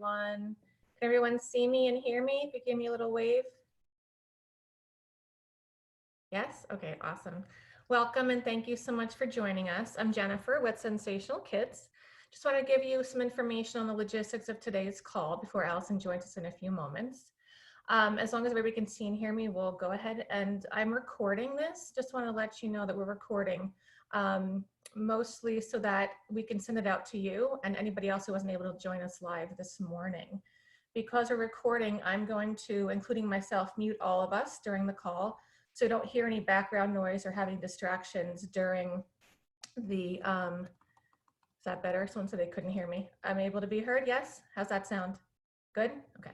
everyone. Can everyone see me and hear me? If you give me a little wave. Yes? Okay, awesome. Welcome and thank you so much for joining us. I'm Jennifer with Sensational Kids. Just want to give you some information on the logistics of today's call before Allison joins us in a few moments. As long as everybody can see and hear me, we'll go ahead, and I'm recording this. Just want to let you know that we're recording mostly so that we can send it out to you and anybody else who wasn't able to join us live this morning. Because we're recording, I'm going to, including myself, mute all of us during the call so you don't hear any background noise or have any distractions during the, is that better? Someone said they couldn't hear me. I'm able to be heard, yes? How's that sound? Good, okay.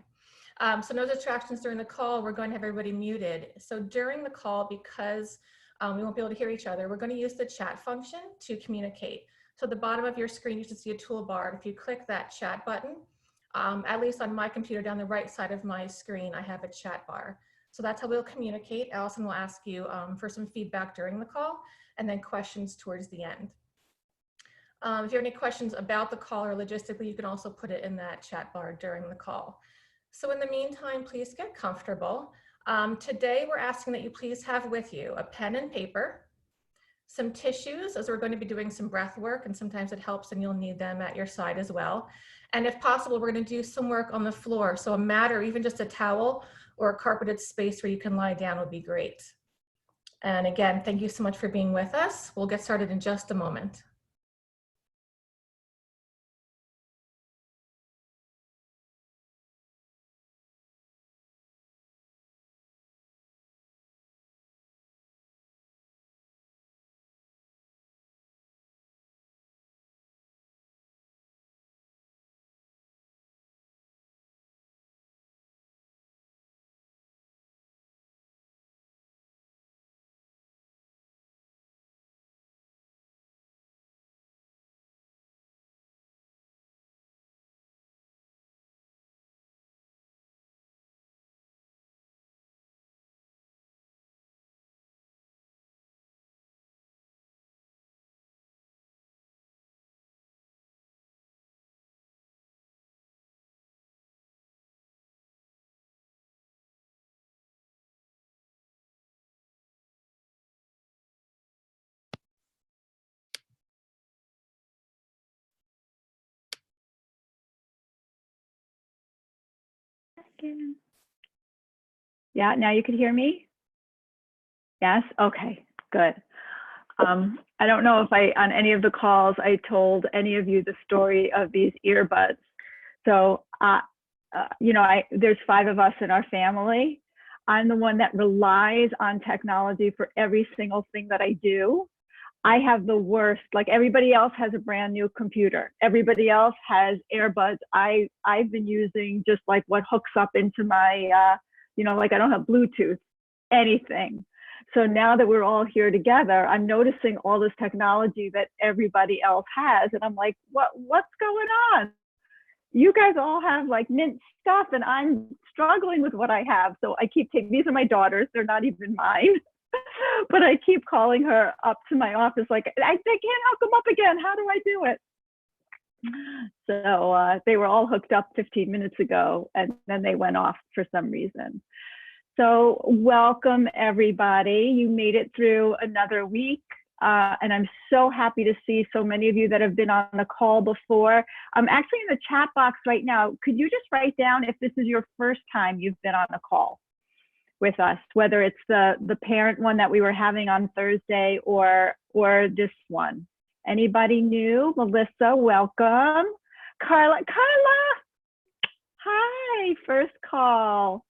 So no distractions during the call. We're going to have everybody muted. So during the call, because we won't be able to hear each other, we're going to use the chat function to communicate. So at the bottom of your screen, you should see a toolbar. If you click that chat button, at least on my computer down the right side of my screen, I have a chat bar. So that's how we'll communicate. Allison will ask you for some feedback during the call and then questions towards the end. If you have any questions about the call or logistically, you can also put it in that chat bar during the call. So in the meantime, please get comfortable. Today, we're asking that you please have with you a pen and paper, some tissues, as we're going to be doing some breath work, and sometimes it helps and you'll need them at your side as well. And if possible, we're going to do some work on the floor. So a mat or even just a towel or a carpeted space where you can lie down would be great. And again, thank you so much for being with us. We'll get started in just a moment. Yeah, now you can hear me? Yes? Okay, good. I don't know if on any of the calls, I told any of you the story of these earbuds. So, you know, there's 5 of us in our family. I'm the one that relies on technology for every single thing that I do. I have the worst, like everybody else has a brand new computer. Everybody else has earbuds. I've been using just like what hooks up into my, you know, like I don't have Bluetooth, anything. So now that we're all here together, I'm noticing all this technology that everybody else has. And I'm like, what's going on? You guys all have like mint stuff and I'm struggling with what I have. So I keep taking, these are my daughters, they're not even mine. But I keep calling her up to my office like, they can't hook them up again. How do I do it? So they were all hooked up 15 minutes ago and then they went off for some reason. So welcome everybody. You made it through another week. And I'm so happy to see so many of you that have been on the call before. I'm actually in the chat box right now. Could you just write down if this is your first time you've been on a call with us, whether it's the parent one that we were having on Thursday or this one. Anybody new? Melissa, welcome. Carla, hi, first call.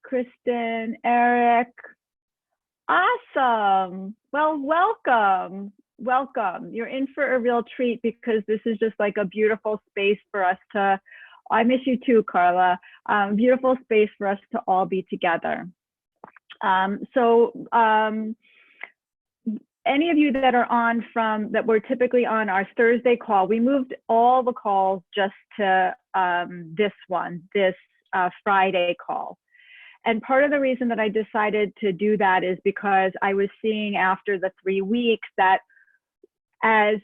Kristen, Eric, awesome. Well, welcome. You're in for a real treat because this is just like a beautiful space for us to, I miss you too, Carla. Beautiful space for us to all be together. Any of you that are on that were typically on our Thursday call, we moved all the calls just to this Friday call. And part of the reason that I decided to do that is because I was seeing after the 3 weeks that as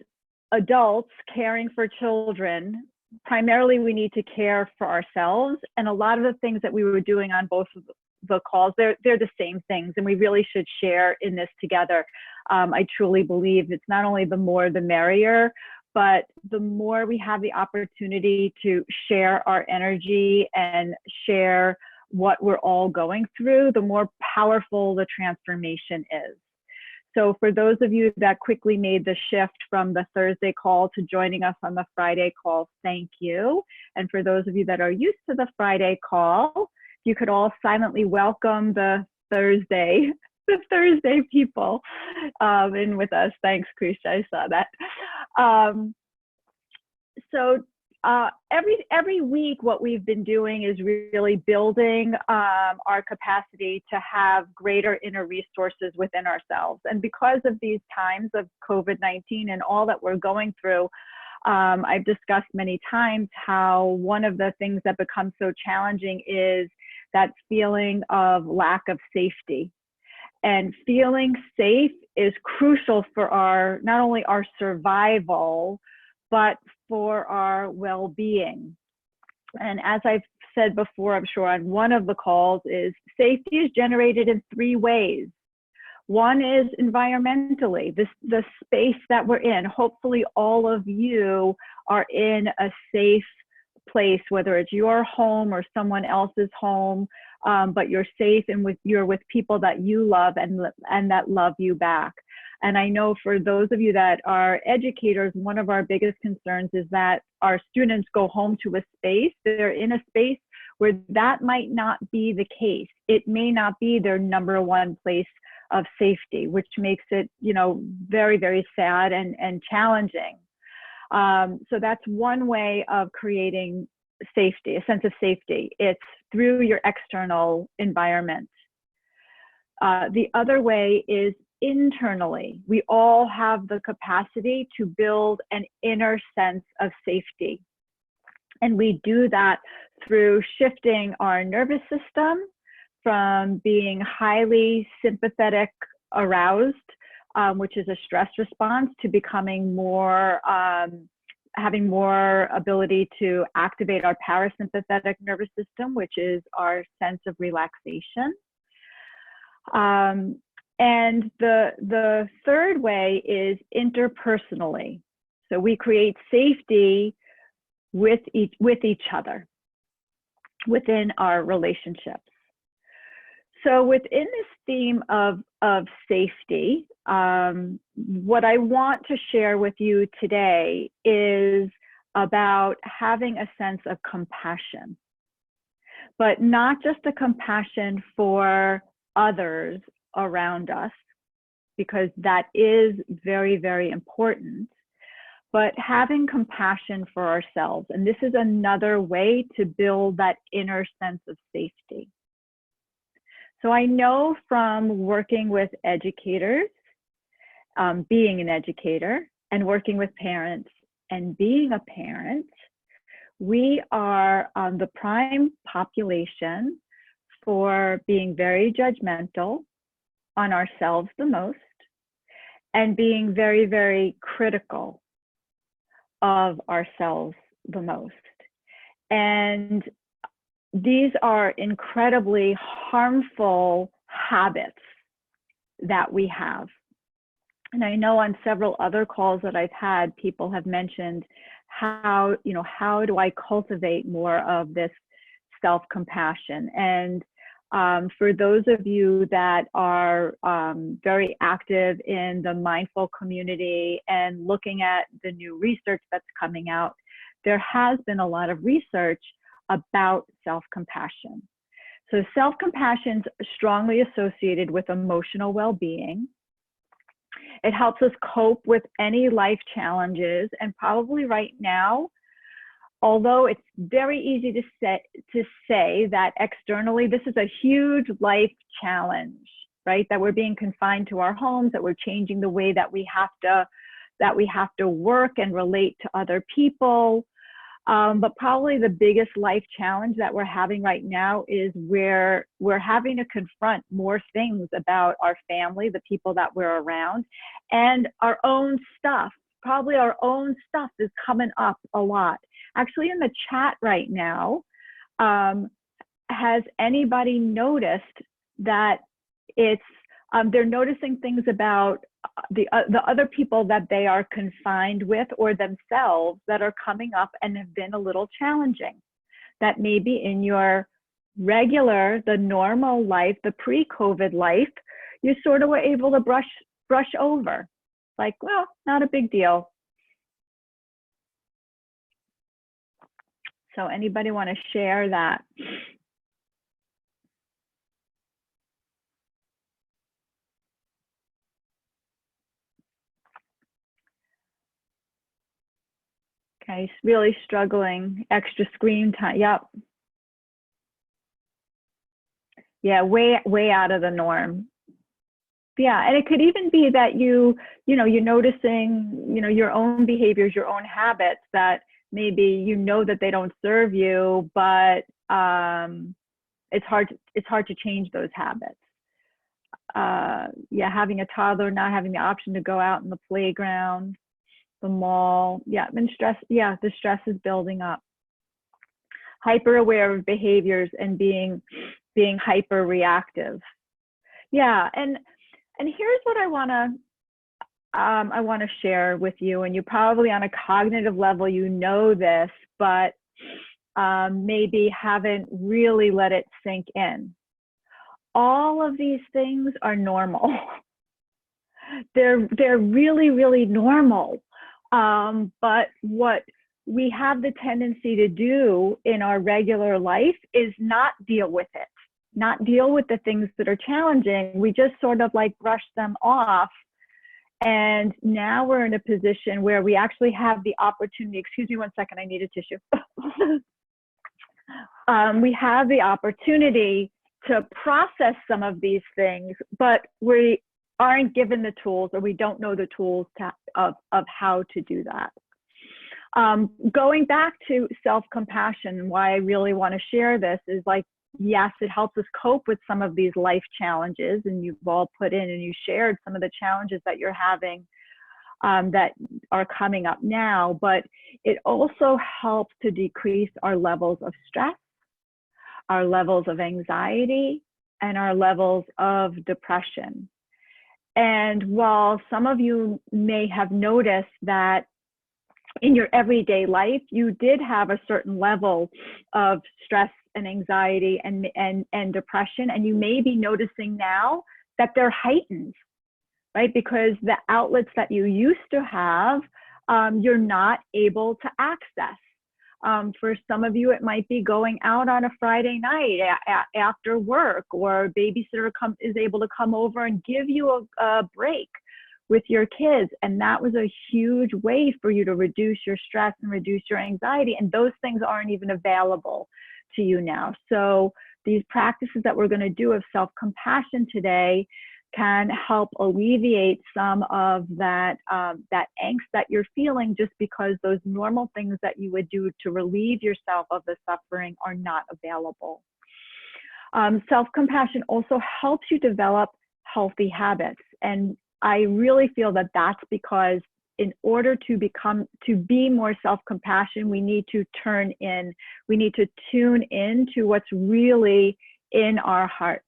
adults caring for children, primarily we need to care for ourselves. And a lot of the things that we were doing on both of the calls, they're the same things, and we really should share in this together. I truly believe it's not only the more the merrier, but the more we have the opportunity to share our energy and share what we're all going through, the more powerful the transformation is. So for those of you that quickly made the shift from the Thursday call to joining us on the Friday call, thank you. And for those of you that are used to the Friday call, you could all silently welcome the Thursday people in with us. Thanks, Krisha, I saw that. Every week, what we've been doing is really building our capacity to have greater inner resources within ourselves. And because of these times of COVID-19 and all that we're going through, I've discussed many times how one of the things that becomes so challenging is that feeling of lack of safety. And feeling safe is crucial for our, not only our survival, but for our well-being. And as I've said before, I'm sure on one of the calls, is safety is generated in 3 ways. One is environmentally, the space that we're in. Hopefully all of you are in a safe place, whether it's your home or someone else's home, but you're safe and you're with people that you love and that love you back. And I know for those of you that are educators, one of our biggest concerns is that our students go home to a space, they're in a space where that might not be the case. It may not be their number one place of safety, which makes it, very, very sad and challenging. So that's one way of creating safety, a sense of safety. It's through your external environment. The other way is internally. We all have the capacity to build an inner sense of safety. And we do that through shifting our nervous system from being highly sympathetic aroused, which is a stress response, to becoming more, having more ability to activate our parasympathetic nervous system, which is our sense of relaxation. And the third way is interpersonally. So we create safety with each other, within our relationships. So within this theme of safety, what I want to share with you today is about having a sense of compassion, but not just a compassion for others around us, because that is very, very important, but having compassion for ourselves. And this is another way to build that inner sense of safety. So I know from working with educators, being an educator, and working with parents and being a parent, we are the prime population for being very judgmental on ourselves the most, and being very, very critical of ourselves the most. And these are incredibly harmful habits that we have. And I know on several other calls that I've had, people have mentioned how do I cultivate more of this self-compassion? And for those of you that are very active in the mindful community and looking at the new research that's coming out, there has been a lot of research about self-compassion. So self-compassion is strongly associated with emotional well-being. It helps us cope with any life challenges, and probably right now, although it's very easy to say that externally, this is a huge life challenge, right? That we're being confined to our homes, that we're changing the way that we have to work and relate to other people. But probably the biggest life challenge that we're having right now is we're having to confront more things about our family, the people that we're around, and our own stuff. Probably our own stuff is coming up a lot. actually in the chat right now, has anybody noticed that it's, they're noticing things about the other people that they are confined with or themselves that are coming up and have been a little challenging, that maybe in your regular, the normal life, the pre-COVID life, you sort of were able to brush over, like, well, not a big deal. So anybody want to share that? Okay, really struggling, extra screen time. Yep. Yeah, way out of the norm. Yeah, and it could even be that you're noticing, your own behaviors, your own habits that maybe that they don't serve you, but it's hard to change those habits. Yeah, having a toddler, not having the option to go out in the playground, the mall. Yeah, and stress. Yeah, the stress is building up. Hyper aware of behaviors and being hyper reactive. Yeah, and here's what I want to share with you, and you probably on a cognitive level this, but maybe haven't really let it sink in. All of these things are normal. They're really, really normal. But what we have the tendency to do in our regular life is not deal with it, not deal with the things that are challenging. We just sort of like brush them off. And now we're in a position where we actually have the opportunity, excuse me 1 second, I need a tissue. We have the opportunity to process some of these things, but we aren't given the tools, or we don't know the tools of how to do that. Going back to self-compassion, why I really want to share this is like, yes, it helps us cope with some of these life challenges, and you've all put in and you shared some of the challenges that you're having that are coming up now, but it also helps to decrease our levels of stress, our levels of anxiety, and our levels of depression. And while some of you may have noticed that in your everyday life, you did have a certain level of stress and anxiety and depression, and you may be noticing now that they're heightened, right? Because the outlets that you used to have, you're not able to access. For some of you, it might be going out on a Friday night after work, or a babysitter is able to come over and give you a break with your kids. And that was a huge way for you to reduce your stress and reduce your anxiety. And those things aren't even available to you now. So these practices that we're going to do of self-compassion today can help alleviate some of that that angst that you're feeling, just because those normal things that you would do to relieve yourself of the suffering are not available. Self-compassion also helps you develop healthy habits, and I really feel that that's because in order to be more self-compassion, we need to tune in to what's really in our heart.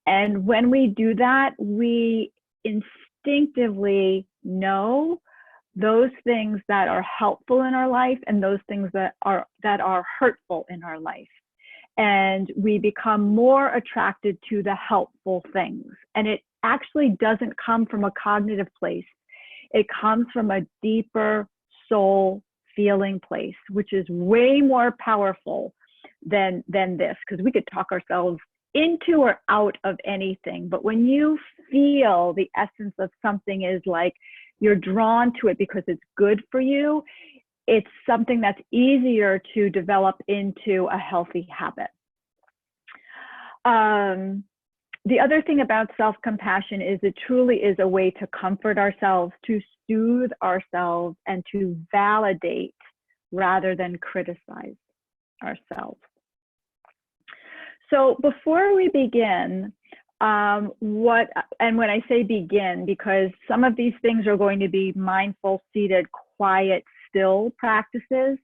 And when we do that, we instinctively know those things that are helpful in our life and those things that are hurtful in our life. And we become more attracted to the helpful things. And it actually doesn't come from a cognitive place. It comes from a deeper soul feeling place, which is way more powerful than this, because we could talk ourselves into or out of anything. But when you feel the essence of something is like you're drawn to it because it's good for you, it's something that's easier to develop into a healthy habit. The other thing about self-compassion is it truly is a way to comfort ourselves, to soothe ourselves, and to validate rather than criticize ourselves. So before we begin, and when I say begin, because some of these things are going to be mindful, seated, quiet, still practices,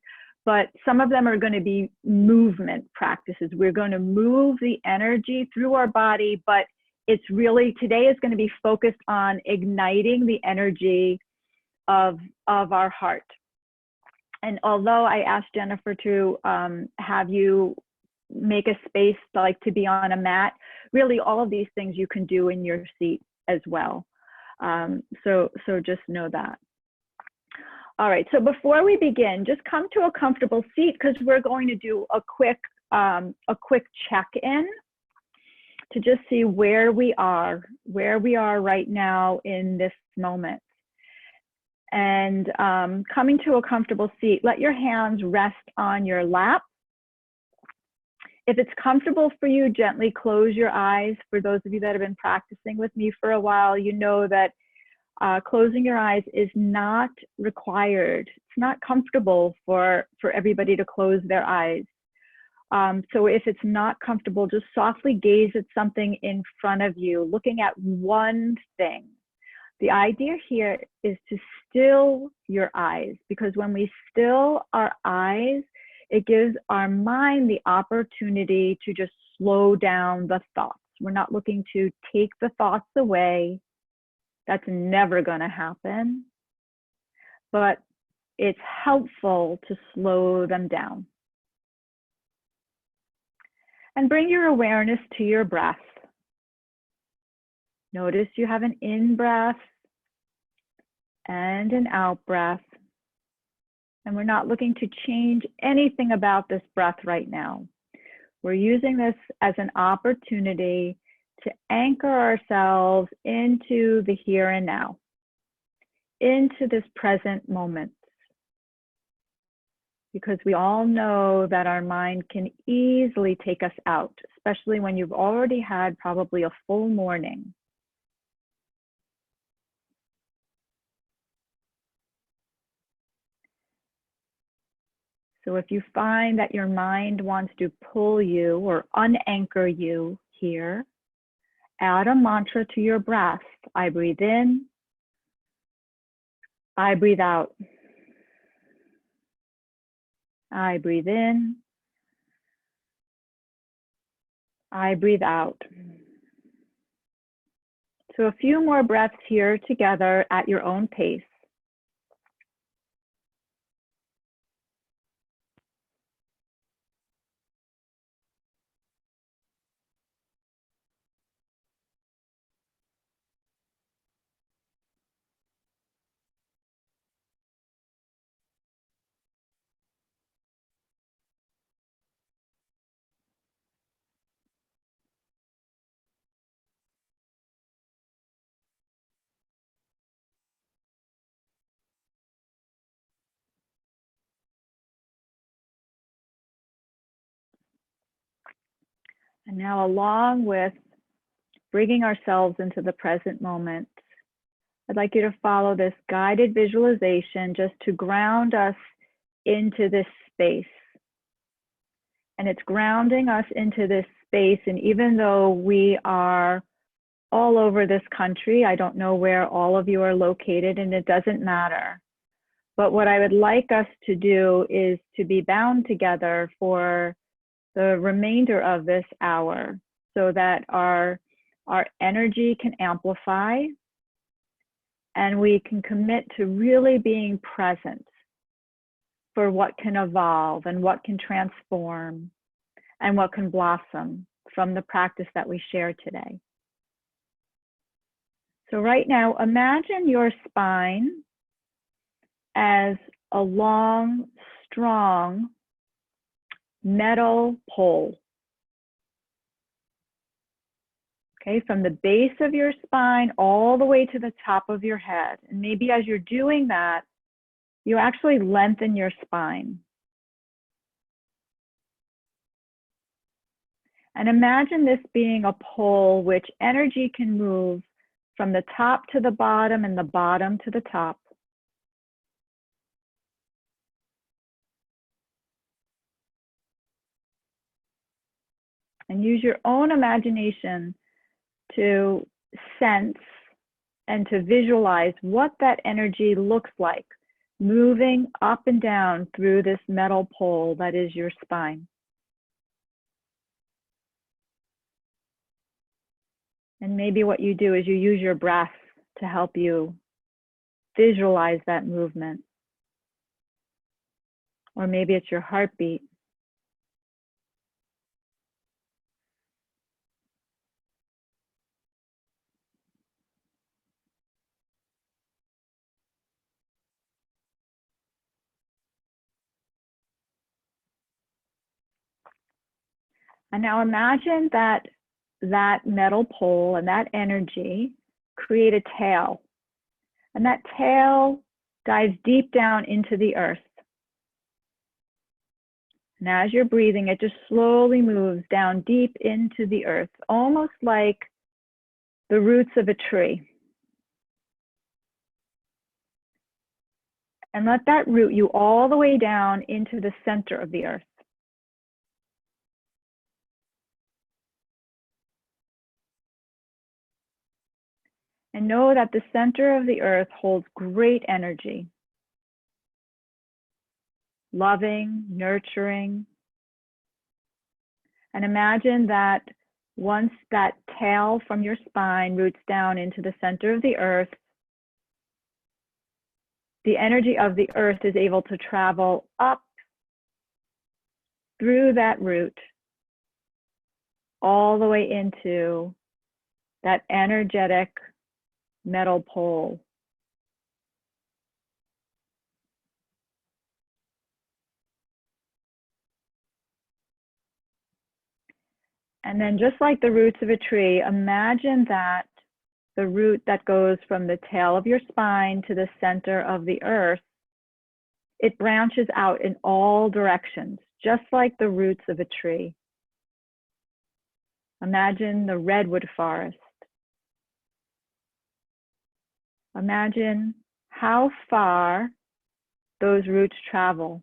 but some of them are going to be movement practices. We're going to move the energy through our body, but it's really, today is going to be focused on igniting the energy of our heart. And although I asked Jennifer to have you make a space like to be on a mat, really all of these things you can do in your seat as well. So just know that. All right, so before we begin, just come to a comfortable seat because we're going to do a quick check-in to just see where we are right now in this moment. And coming to a comfortable seat, let your hands rest on your lap. If it's comfortable for you, gently close your eyes. For those of you that have been practicing with me for a while, you know that closing your eyes is not required. It's not comfortable for everybody to close their eyes. So if it's not comfortable, just softly gaze at something in front of you, looking at one thing. The idea here is to still your eyes, because when we still our eyes, it gives our mind the opportunity to just slow down the thoughts. We're not looking to take the thoughts away. That's never going to happen. But it's helpful to slow them down. And bring your awareness to your breath. Notice you have an in-breath and an out-breath. And we're not looking to change anything about this breath right now. We're using this as an opportunity to anchor ourselves into the here and now, into this present moment. Because we all know that our mind can easily take us out, especially when you've already had probably a full morning. So if you find that your mind wants to pull you or unanchor you here, add a mantra to your breath. I breathe in, I breathe out. I breathe in, I breathe out. So a few more breaths here together at your own pace. And now, along with bringing ourselves into the present moment, I'd like you to follow this guided visualization just to ground us into this space. And it's grounding us into this space. And even though we are all over this country, I don't know where all of you are located, and it doesn't matter. But what I would like us to do is to be bound together for the remainder of this hour so that our energy can amplify and we can commit to really being present for what can evolve and what can transform and what can blossom from the practice that we share today. So right now, imagine your spine as a long, strong metal pole. Okay, from the base of your spine all the way to the top of your head. And maybe as you're doing that, you actually lengthen your spine. And imagine this being a pole which energy can move from the top to the bottom and the bottom to the top. And use your own imagination to sense and to visualize what that energy looks like moving up and down through this metal pole that is your spine. And maybe what you do is you use your breath to help you visualize that movement. Or maybe it's your heartbeat. And now imagine that that metal pole and that energy create a tail. And that tail dives deep down into the earth. And as you're breathing, it just slowly moves down deep into the earth, almost like the roots of a tree. And let that root you all the way down into the center of the earth. And know that the center of the earth holds great energy. Loving, nurturing. And imagine that once that tail from your spine roots down into the center of the earth, the energy of the earth is able to travel up through that root all the way into that energetic metal pole. And then just like the roots of a tree, imagine that the root that goes from the tail of your spine to the center of the earth, it branches out in all directions, just like the roots of a tree. Imagine the redwood forest. Imagine how far those roots travel.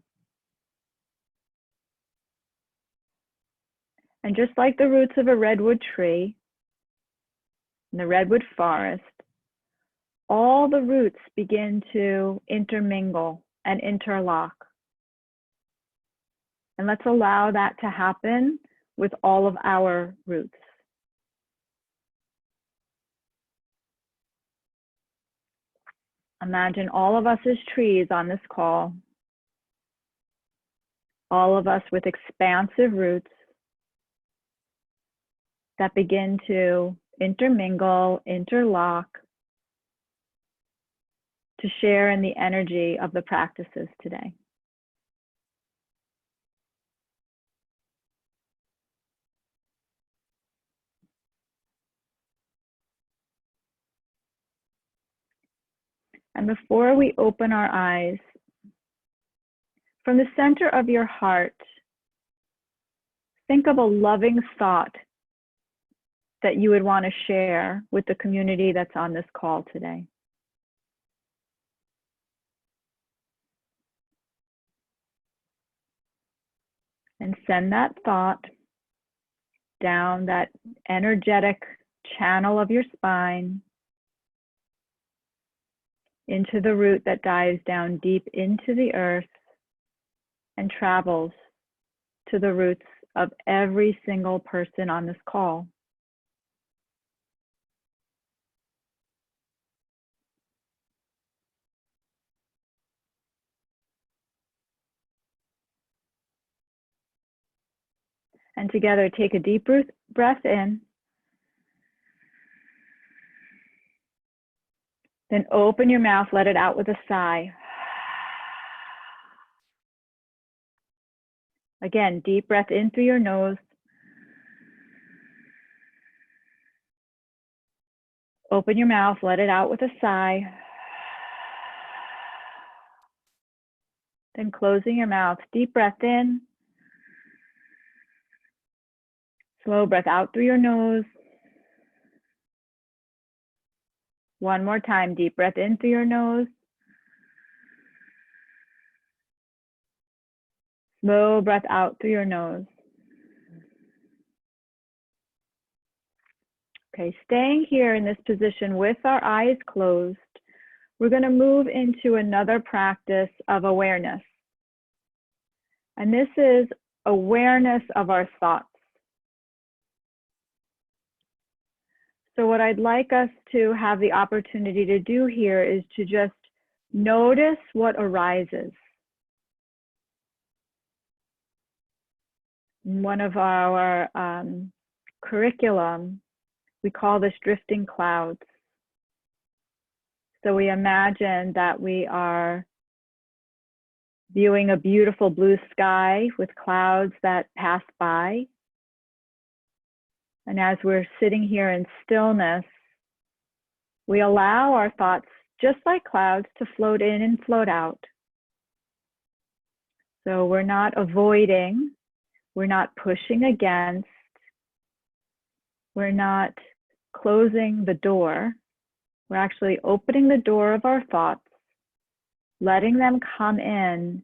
And just like the roots of a redwood tree in the redwood forest, all the roots begin to intermingle and interlock. And let's allow that to happen with all of our roots. Imagine all of us as trees on this call, all of us with expansive roots that begin to intermingle, interlock, to share in the energy of the practices today. And before we open our eyes, from the center of your heart, think of a loving thought that you would want to share with the community that's on this call today. And send that thought down that energetic channel of your spine into the root that dives down deep into the earth and travels to the roots of every single person on this call. And together, take a deep breath in. Then open your mouth, let it out with a sigh. Again, deep breath in through your nose. Open your mouth, let it out with a sigh. Then closing your mouth, deep breath in. Slow breath out through your nose. One more time, deep breath in through your nose. Slow breath out through your nose. Okay, staying here in this position with our eyes closed, we're going to move into another practice of awareness. And this is awareness of our thoughts. So what I'd like us to have the opportunity to do here is to just notice what arises. In one of our curriculum, we call this drifting clouds. So we imagine that we are viewing a beautiful blue sky with clouds that pass by. And as we're sitting here in stillness, we allow our thoughts, just like clouds, to float in and float out. So we're not avoiding, we're not pushing against, we're not closing the door. We're actually opening the door of our thoughts, letting them come in,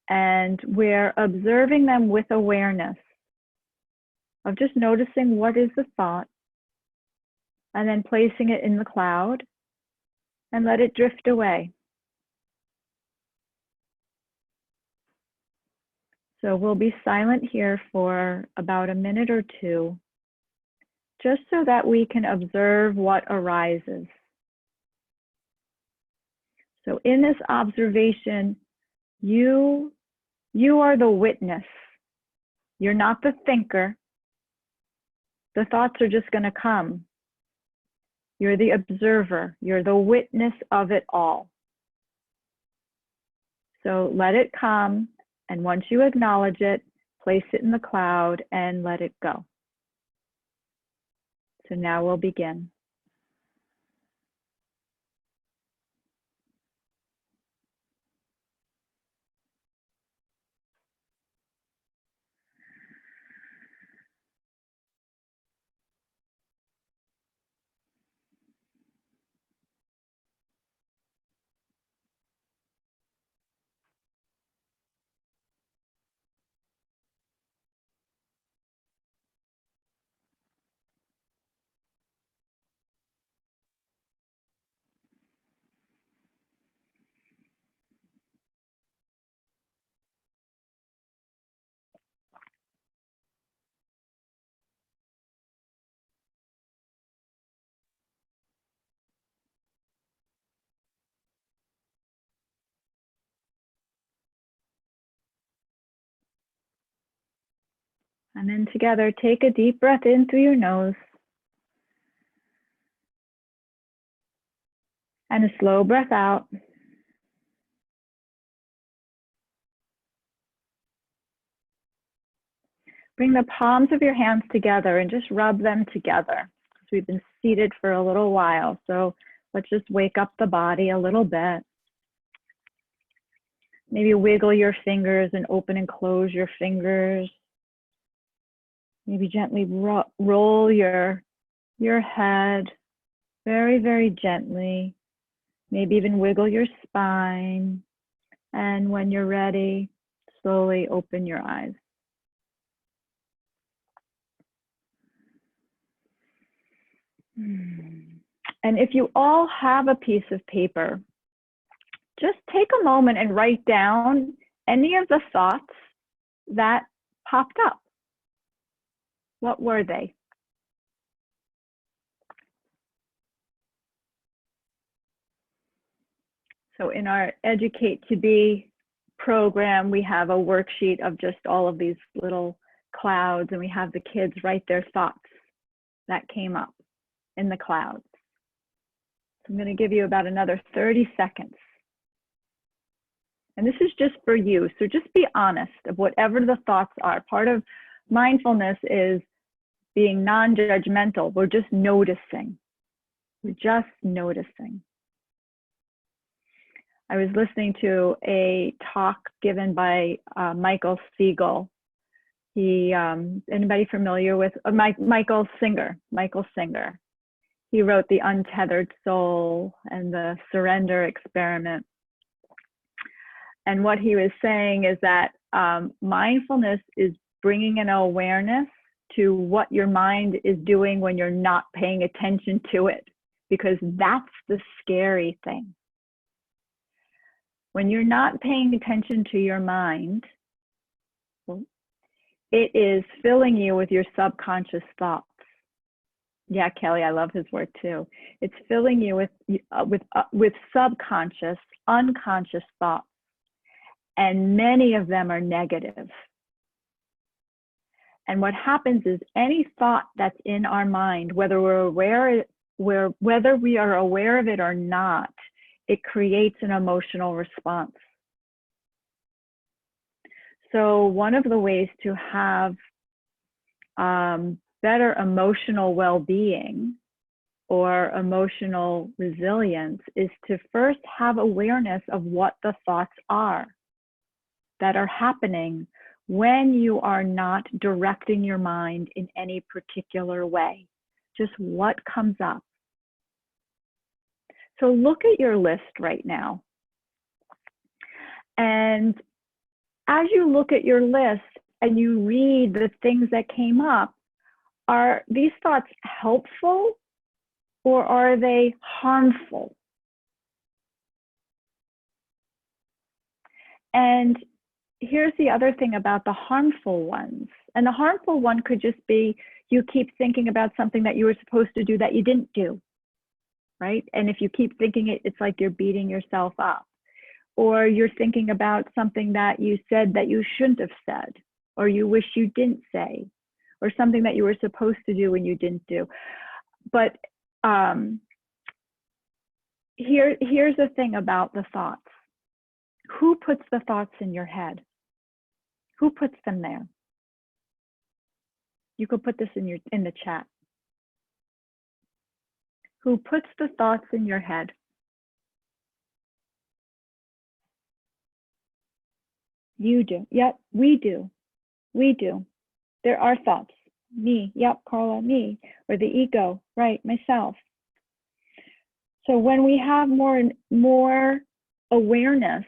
and we're observing them with awareness of just noticing what is the thought, and then placing it in the cloud and let it drift away. So we'll be silent here for about a minute or two, just so that we can observe what arises. So in this observation, you are the witness. You're not the thinker. The thoughts are just going to come. You're the observer. You're the witness of it all. So let it come, and once you acknowledge it, place it in the cloud and let it go. So now we'll begin. And then together, take a deep breath in through your nose and a slow breath out. Bring the palms of your hands together and just rub them together. We've been seated for a little while, so let's just wake up the body a little bit. Maybe wiggle your fingers and open and close your fingers. Maybe gently roll your head very, very gently. Maybe even wiggle your spine. And when you're ready, slowly open your eyes. And if you all have a piece of paper, just take a moment and write down any of the thoughts that popped up. What were they? So in our Educate to Be program, we have a worksheet of just all of these little clouds, and we have the kids write their thoughts that came up in the clouds. So I'm going to give you about another 30 seconds. And this is just for you. So just be honest of whatever the thoughts are. Part of mindfulness is being non-judgmental. We're just noticing. We're just noticing. I was listening to a talk given by Michael Siegel. Anybody familiar with Michael Singer? Michael Singer. He wrote The Untethered Soul and the Surrender Experiment. And what he was saying is that mindfulness is bringing an awareness to what your mind is doing when you're not paying attention to it, because that's the scary thing. When you're not paying attention to your mind, it is filling you with your subconscious thoughts. Yeah, Kelly, I love his word too. It's filling you with subconscious, unconscious thoughts, and many of them are negative. And what happens is any thought that's in our mind, whether whether we are aware of it or not, it creates an emotional response. So one of the ways to have better emotional well-being or emotional resilience is to first have awareness of what the thoughts are that are happening when you are not directing your mind in any particular way. Just what comes up. So look at your list right now. And as you look at your list and you read the things that came up, are these thoughts helpful or are they harmful? And here's the other thing about the harmful ones. And the harmful one could just be you keep thinking about something that you were supposed to do that you didn't do, right? And if you keep thinking it, it's like you're beating yourself up. Or you're thinking about something that you said that you shouldn't have said, or you wish you didn't say, or something that you were supposed to do and you didn't do. But here's the thing about the thoughts. Who puts the thoughts in your head? Who puts them there? You could put this in the chat. Who puts the thoughts in your head? You do. Yep, we do. We do. There are thoughts. Me. Yep, Carla, me. Or the ego. Right, myself. So when we have more awareness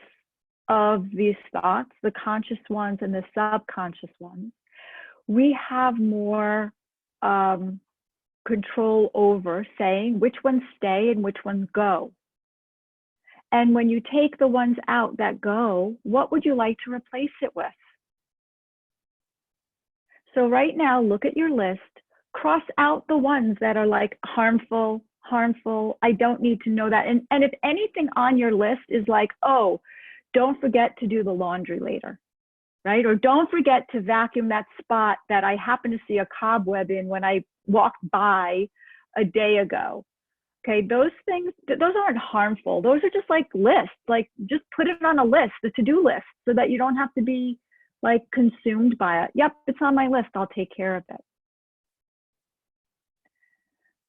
of these thoughts, the conscious ones and the subconscious ones, we have more control over saying which ones stay and which ones go. And when you take the ones out that go, what would you like to replace it with? So right now, look at your list, cross out the ones that are like harmful, I don't need to know that. And if anything on your list is like, oh, don't forget to do the laundry later, right? Or don't forget to vacuum that spot that I happened to see a cobweb in when I walked by a day ago. Okay, those things, those aren't harmful. Those are just like lists, like just put it on a list, the to-do list, so that you don't have to be like consumed by it. Yep, it's on my list, I'll take care of it.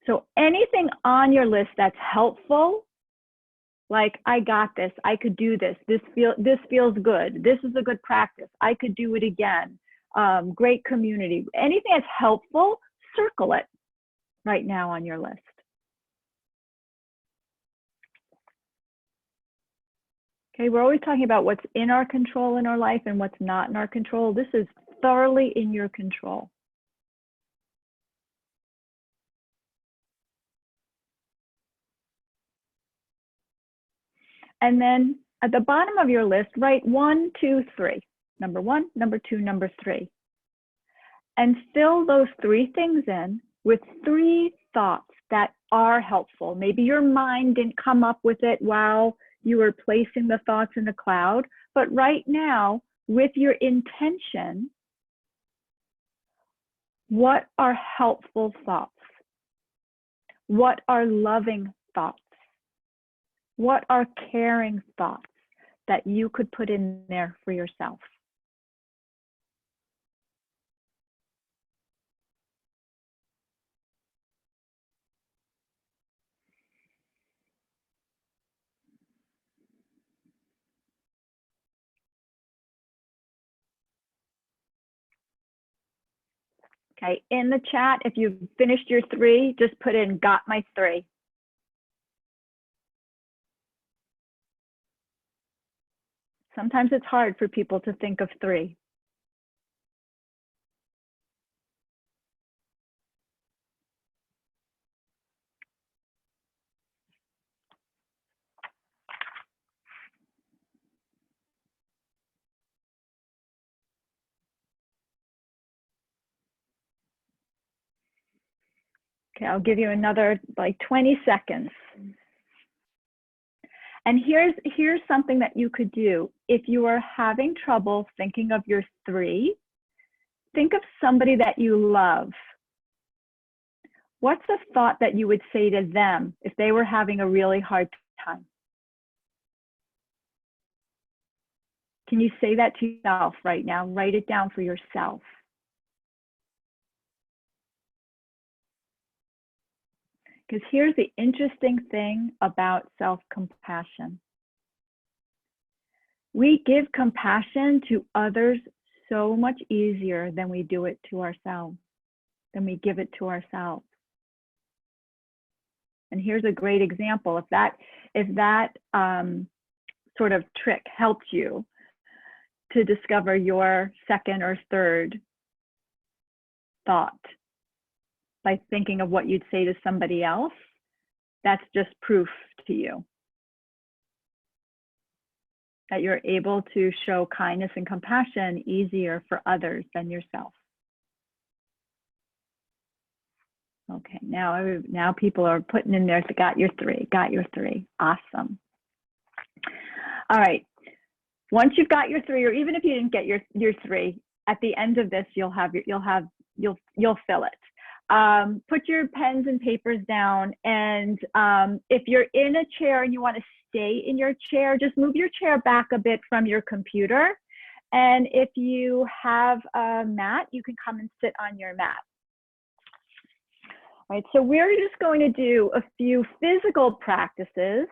So anything on your list that's helpful, like I got this, I could do this, this feels good, this is a good practice, I could do it again, great community, anything that's helpful, circle it right now on your list. Okay, we're always talking about what's in our control in our life and what's not in our control. This is thoroughly in your control. And then at the bottom of your list, write 1, 2, 3. Number 1, number 2, number 3. And fill those 3 things in with 3 thoughts that are helpful. Maybe your mind didn't come up with it while you were placing the thoughts in the cloud, but right now, with your intention, what are helpful thoughts? What are loving thoughts? What are caring thoughts that you could put in there for yourself? Okay, in the chat, if you've finished your 3, just put in got my 3. Sometimes it's hard for people to think of 3. Okay, I'll give you another like 20 seconds. And here's something that you could do. If you are having trouble thinking of your three, think of somebody that you love. What's a thought that you would say to them if they were having a really hard time? Can you say that to yourself right now? Write it down for yourself. Because here's the interesting thing about self-compassion. We give compassion to others so much easier than we do it to ourselves, than we give it to ourselves. And here's a great example. If that sort of trick helped you to discover your second or third thought by thinking of what you'd say to somebody else, that's just proof to you that you're able to show kindness and compassion easier for others than yourself. Okay, now people are putting in there, got your three. Awesome. All right, once you've got your three, or even if you didn't get your three, at the end of this, you'll fill it. Put your pens and papers down, and if you're in a chair and you want to stay in your chair, just move your chair back a bit from your computer. And if you have a mat, you can come and sit on your mat. All right, so we're just going to do a few physical practices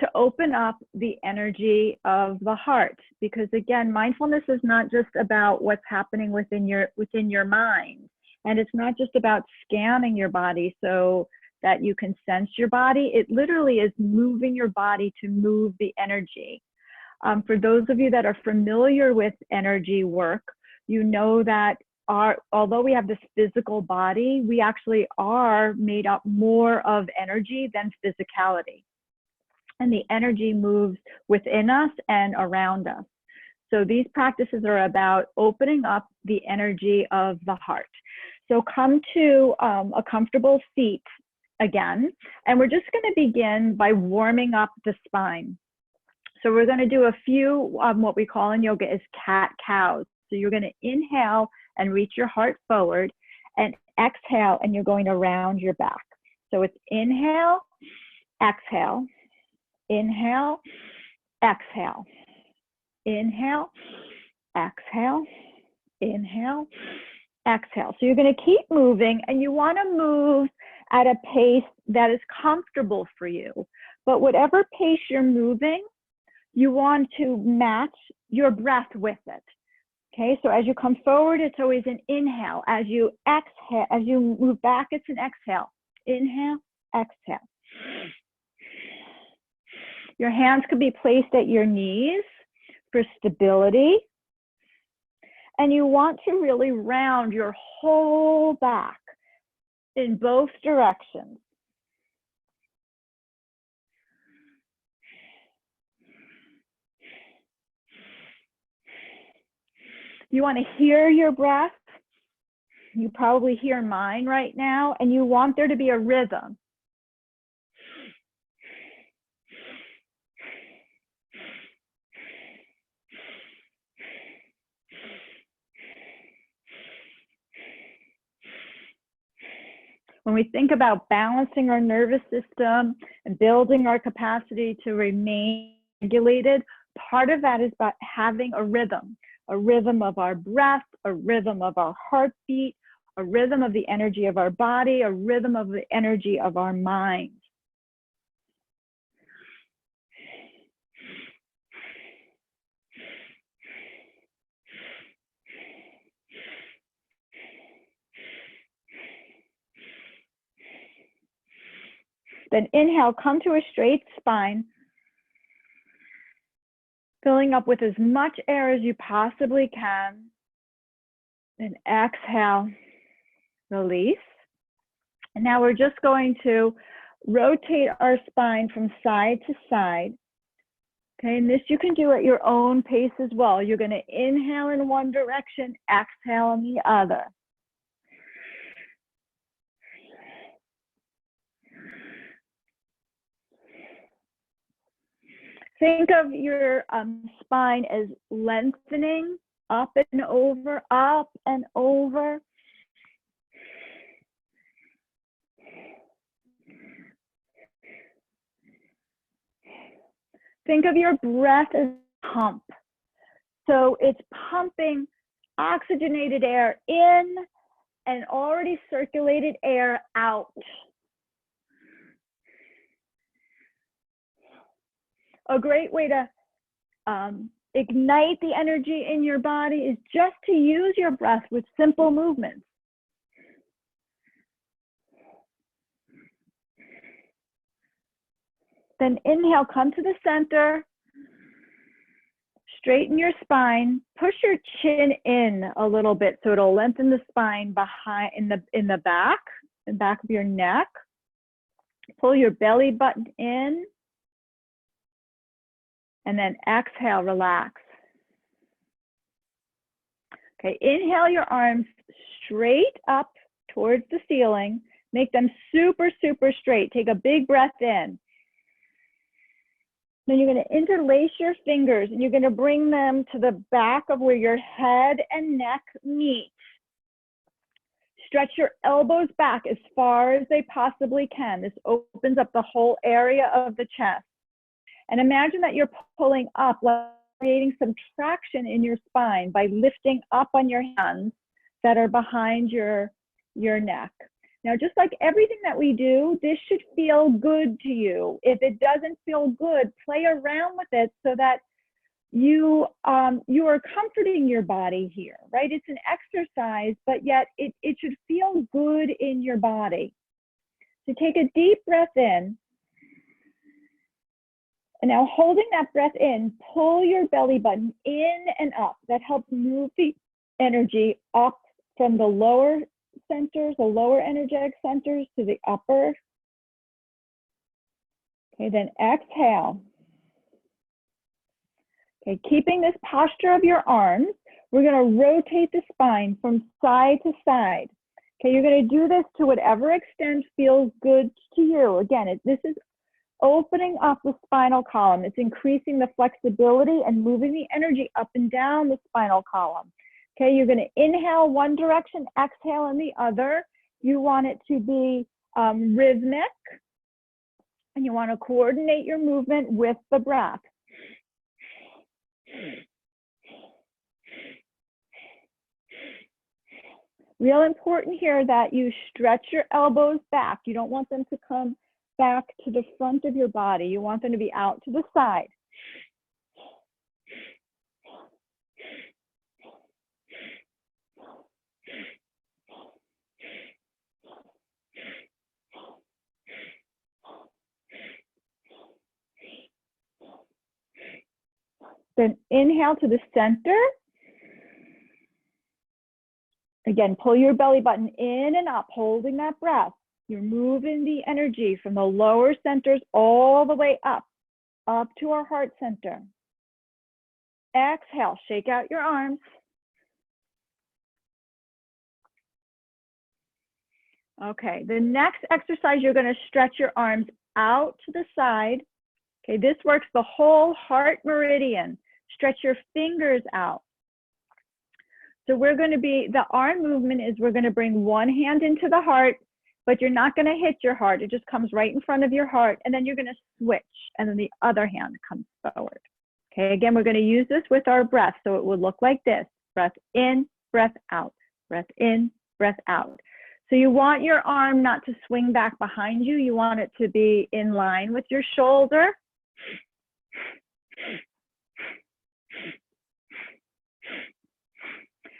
to open up the energy of the heart, because again, mindfulness is not just about what's happening within your mind, and it's not just about scanning your body so that you can sense your body. It literally is moving your body to move the energy. For those of you that are familiar with energy work, you know that although we have this physical body, we actually are made up more of energy than physicality. And the energy moves within us and around us. So these practices are about opening up the energy of the heart. So come to a comfortable seat again, and we're just going to begin by warming up the spine. So we're going to do a few what we call in yoga is cat-cows. So you're going to inhale and reach your heart forward, and exhale, and you're going to round your back. So it's inhale, exhale, inhale, exhale, inhale, exhale, inhale, exhale. So you're going to keep moving, and you want to move at a pace that is comfortable for you. But whatever pace you're moving, you want to match your breath with it. Okay, so as you come forward, it's always an inhale. As you exhale, as you move back, it's an exhale. Inhale, exhale. Your hands could be placed at your knees for stability. And you want to really round your whole back in both directions. You want to hear your breath. You probably hear mine right now, and you want there to be a rhythm. When we think about balancing our nervous system and building our capacity to remain regulated, part of that is about having a rhythm of our breath, a rhythm of our heartbeat, a rhythm of the energy of our body, a rhythm of the energy of our mind. Then inhale, come to a straight spine, filling up with as much air as you possibly can. Then exhale, release. And now we're just going to rotate our spine from side to side. Okay, and this you can do at your own pace as well. You're going to inhale in one direction, exhale in the other. Think of your spine as lengthening up and over, up and over. Think of your breath as a pump. So it's pumping oxygenated air in and already circulated air out. A great way to ignite the energy in your body is just to use your breath with simple movements. Then inhale, come to the center, straighten your spine, push your chin in a little bit so it'll lengthen the spine behind in the back of your neck. Pull your belly button in, and then exhale, relax. Okay, inhale your arms straight up towards the ceiling. Make them super, super straight. Take a big breath in. Then you're going to interlace your fingers and you're going to bring them to the back of where your head and neck meet. Stretch your elbows back as far as they possibly can. This opens up the whole area of the chest. And imagine that you're pulling up, creating some traction in your spine by lifting up on your hands that are behind your neck. Now, just like everything that we do, this should feel good to you. If it doesn't feel good, play around with it so that you are comforting your body here, right? It's an exercise, but yet it should feel good in your body. So take a deep breath in. And now holding that breath in, pull your belly button in and up. That helps move the energy up from the lower centers, the lower energetic centers to the upper. Okay, then exhale. Okay, keeping this posture of your arms, we're going to rotate the spine from side to side. Okay, you're going to do this to whatever extent feels good to you. Again, this is opening up the spinal column. It's increasing the flexibility and moving the energy up and down the spinal column. Okay, you're going to inhale one direction, exhale in the other. You want it to be rhythmic, and you want to coordinate your movement with the breath. Real important here that you stretch your elbows back. You don't want them to come back to the front of your body. You want them to be out to the side. Then inhale to the center. Again, pull your belly button in and up, holding that breath. You're moving the energy from the lower centers all the way up to our heart center. Exhale, shake out your arms. Okay, the next exercise, you're going to stretch your arms out to the side. Okay, this works the whole heart meridian. Stretch your fingers out. So the arm movement is we're going to bring one hand into the heart, but you're not going to hit your heart. It just comes right in front of your heart, and then you're going to switch, and then the other hand comes forward. Okay, again, we're going to use this with our breath, so it would look like this. Breath in, breath out, breath in, breath out. So you want your arm not to swing back behind you. You want it to be in line with your shoulder.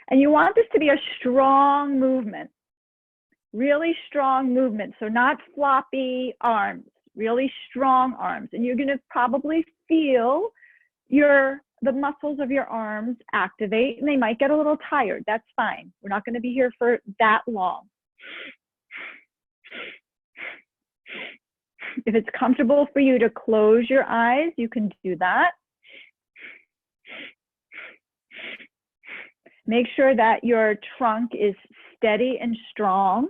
And you want this to be a strong movement, really strong movement. So not floppy arms, really strong arms. And you're going to probably feel the muscles of your arms activate, and they might get a little tired. That's fine. We're not going to be here for that long. If it's comfortable for you to close your eyes, you can do that. Make sure that your trunk is steady and strong.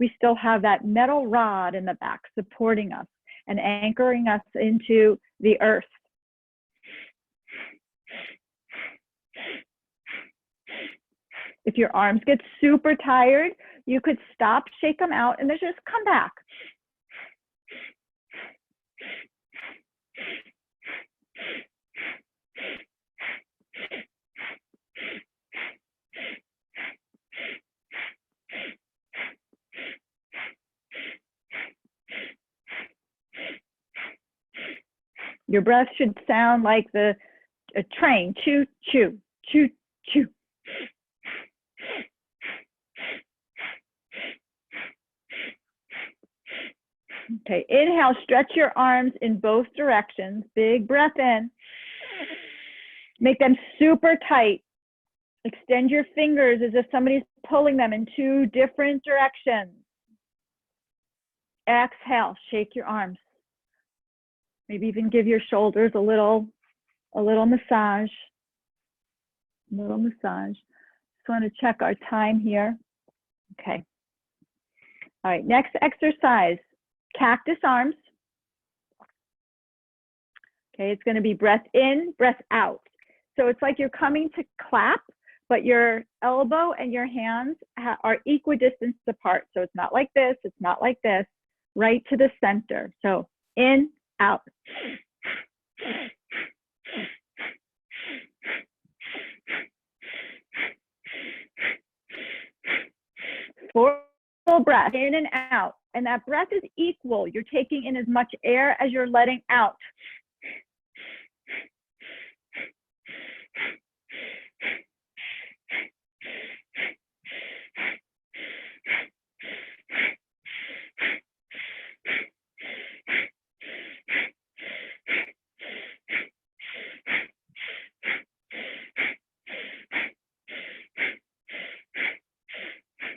We still have that metal rod in the back supporting us and anchoring us into the earth. If your arms get super tired, you could stop, shake them out, and then just come back. Your breath should sound like a train. Choo, choo, choo, choo. Okay, inhale, stretch your arms in both directions. Big breath in. Make them super tight. Extend your fingers as if somebody's pulling them in 2 different directions. Exhale, shake your arms. Maybe even give your shoulders a little massage. Just want to check our time here. Okay. All right, next exercise, cactus arms. Okay, it's going to be breath in, breath out. So it's like you're coming to clap, but your elbow and your hands are equidistant apart. So it's not like this, it's not like this, right to the center. So in, out. Full breath in and out. And that breath is equal. You're taking in as much air as you're letting out.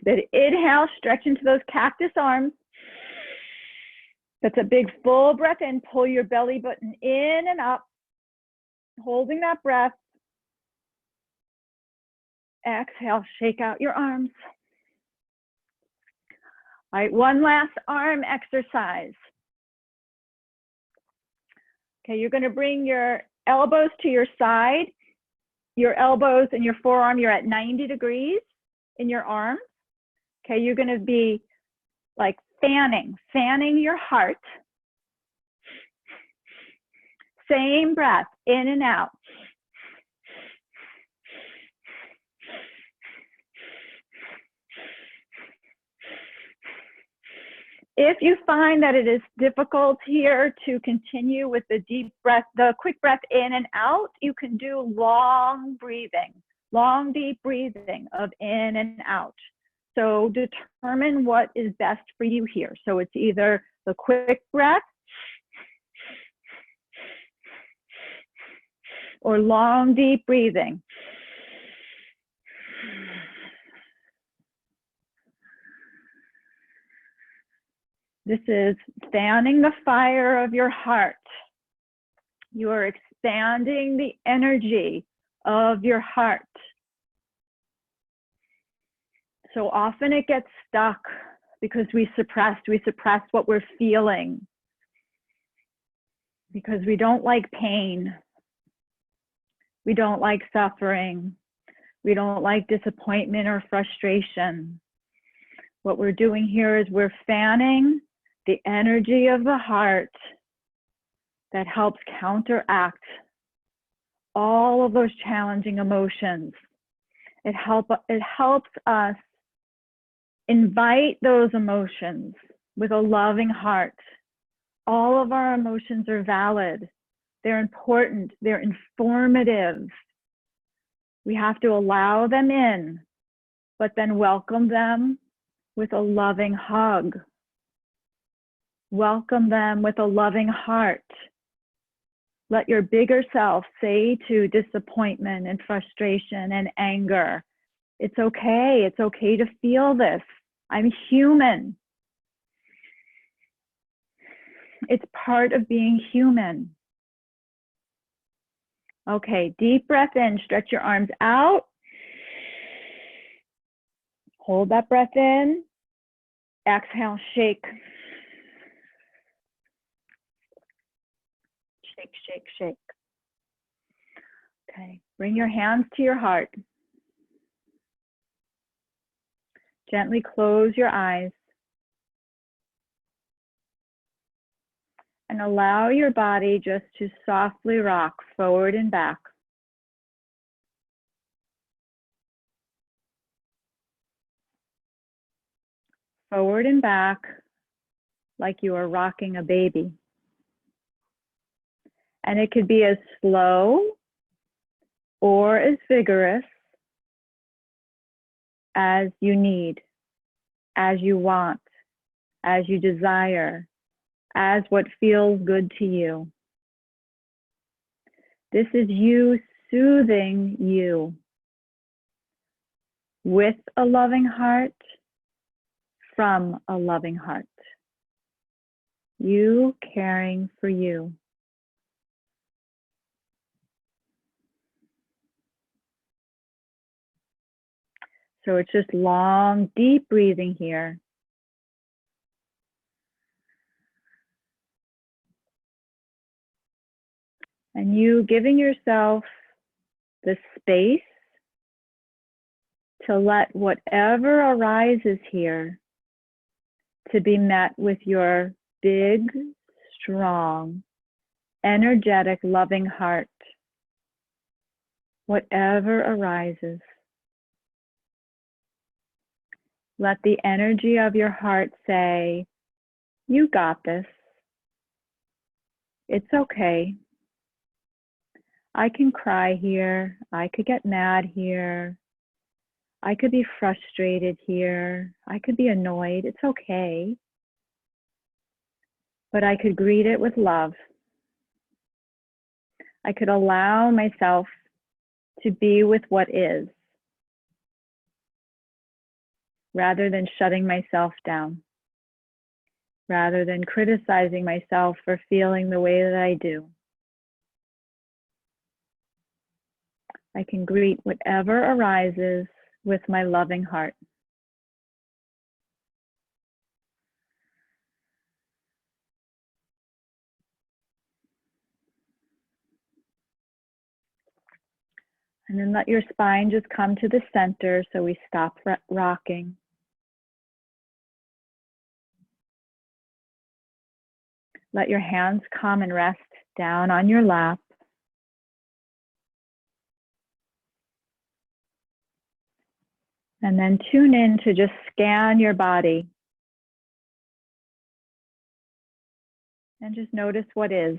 Then inhale, stretch into those cactus arms. That's a big full breath in. Pull your belly button in and up, holding that breath. Exhale, shake out your arms. All right, one last arm exercise. Okay, you're going to bring your elbows to your side. Your elbows and your forearm, you're at 90 degrees in your arms. Okay, you're going to be like fanning your heart. Same breath, in and out. If you find that it is difficult here to continue with the deep breath, the quick breath in and out, you can do long, deep breathing of in and out. So determine what is best for you here. So it's either the quick breath or long, deep breathing. This is fanning the fire of your heart. You are expanding the energy of your heart. So often it gets stuck because we suppress what we're feeling, because we don't like pain. We don't like suffering. We don't like disappointment or frustration. What we're doing here is we're fanning the energy of the heart that helps counteract all of those challenging emotions. It helps us invite those emotions with a loving heart. All of our emotions are valid. They're important. They're informative. We have to allow them in, but then welcome them with a loving hug. Welcome them with a loving heart. Let your bigger self say to disappointment and frustration and anger, it's okay. It's okay to feel this. I'm human. It's part of being human. Okay, deep breath in, stretch your arms out. Hold that breath in. Exhale, shake. Shake, shake, shake. Okay, bring your hands to your heart. Gently close your eyes and allow your body just to softly rock forward and back. Forward and back like you are rocking a baby. And it could be as slow or as vigorous as you need, as you want, as you desire, as what feels good to you. This is you soothing you with a loving heart, from a loving heart. You caring for you. So it's just long, deep breathing here. And you giving yourself the space to let whatever arises here to be met with your big, strong, energetic, loving heart. Whatever arises. Let the energy of your heart say, you got this. It's okay. I can cry here. I could get mad here. I could be frustrated here. I could be annoyed. It's okay. But I could greet it with love. I could allow myself to be with what is, rather than shutting myself down, rather than criticizing myself for feeling the way that I do. I can greet whatever arises with my loving heart. And then let your spine just come to the center so we stop rocking. Let your hands come and rest down on your lap. And then tune in to just scan your body. And just notice what is.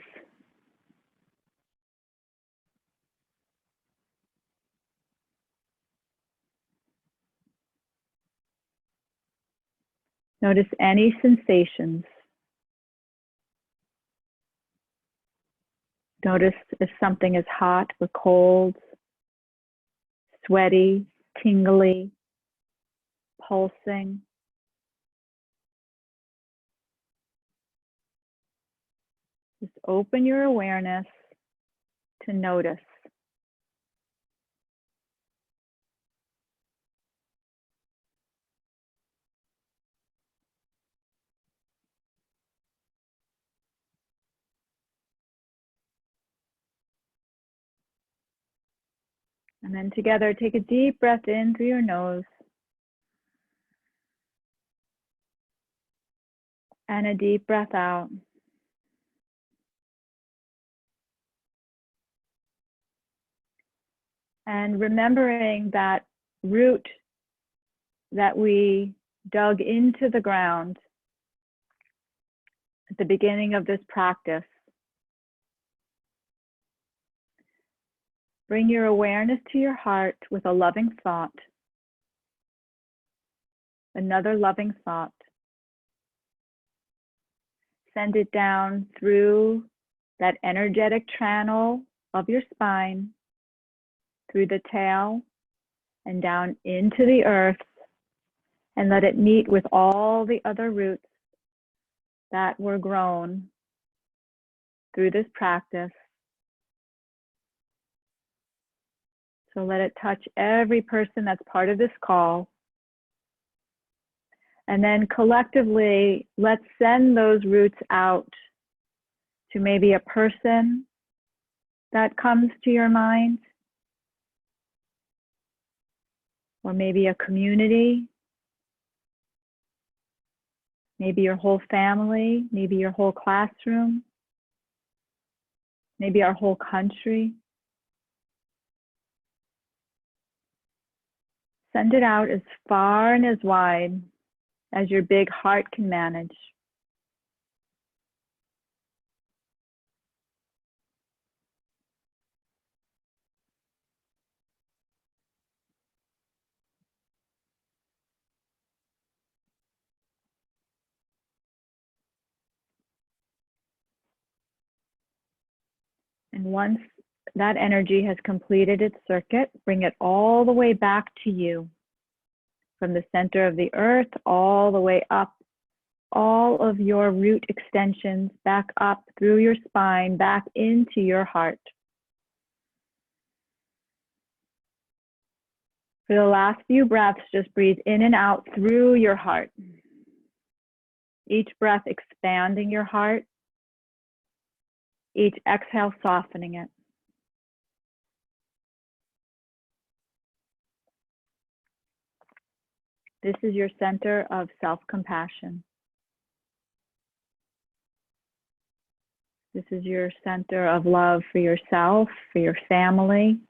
Notice any sensations. Notice if something is hot or cold, sweaty, tingly, pulsing. Just open your awareness to notice. And then together, take a deep breath in through your nose. And a deep breath out. And remembering that root that we dug into the ground at the beginning of this practice. Bring your awareness to your heart with a loving thought. Another loving thought. Send it down through that energetic channel of your spine, through the tail, and down into the earth, and let it meet with all the other roots that were grown through this practice. So let it touch every person that's part of this call. And then collectively, let's send those roots out to maybe a person that comes to your mind, or maybe a community, maybe your whole family, maybe your whole classroom, maybe our whole country. Send it out as far and as wide as your big heart can manage. And once that energy has completed its circuit, bring it all the way back to you, from the center of the earth all the way up, all of your root extensions back up through your spine, back into your heart. For the last few breaths, just breathe in and out through your heart. Each breath expanding your heart, each exhale softening it. This is your center of self-compassion. This is your center of love for yourself, for your family.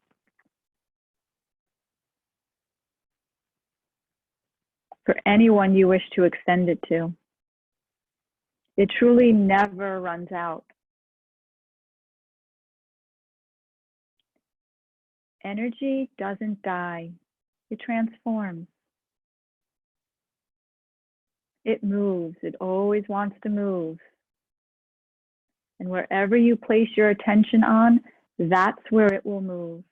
For anyone you wish to extend it to. It truly never runs out. Energy doesn't die, it transforms. It moves, it always wants to move. And wherever you place your attention on, that's where it will move.